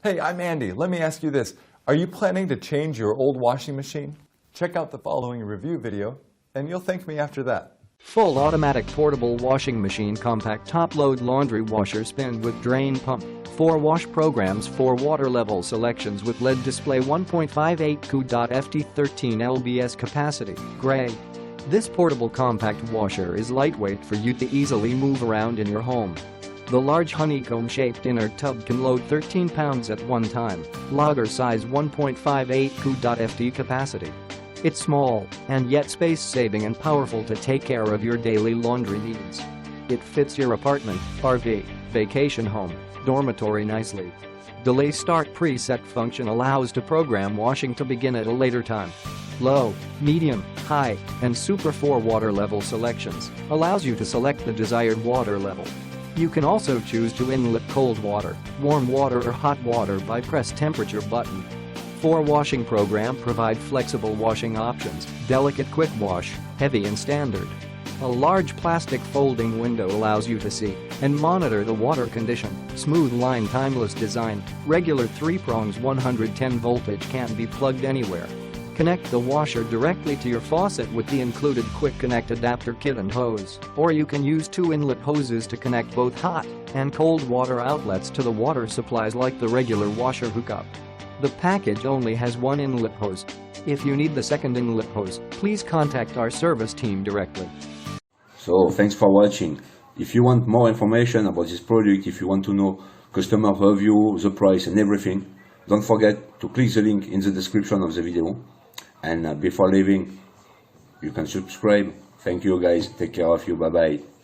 Hey, I'm Andy. Let me ask you this. Are you planning to change your old washing machine? Check out the following review video, and you'll thank me after that. Full automatic portable washing machine, compact top-load laundry washer, spin with drain pump, 4 wash programs, 4 water level selections with LED display, 1.58 Q.FT, 13 lbs capacity, gray. This portable compact washer is lightweight for you to easily move around in your home. The large honeycomb-shaped inner tub can load 13 pounds at one time, lager size, 1.58 Q.FT capacity. It's small, and yet space-saving and powerful to take care of your daily laundry needs. It fits your apartment, RV, vacation home, dormitory nicely. Delay start preset function allows to program washing to begin at a later time. Low, medium, high, and super 4 water level selections allows you to select the desired water level. You can also choose to inlet cold water, warm water, or hot water by press temperature button. 4 washing program provide flexible washing options, delicate quick wash, heavy and standard. A large plastic folding window allows you to see and monitor the water condition. Smooth line, timeless design, regular 3 prongs, 110 voltage, can be plugged anywhere. Connect the washer directly to your faucet with the included quick connect adapter kit and hose, or you can use 2 inlet hoses to connect both hot and cold water outlets to the water supplies like the regular washer hookup. The package only has 1 inlet hose. If you need the second inlet hose, please contact our service team directly. So thanks for watching. If you want more information about this product, if you want to know customer review, the price and everything, don't forget to click the link in the description of the video. And before leaving, you can subscribe. Thank you guys. Take care of you. Bye bye.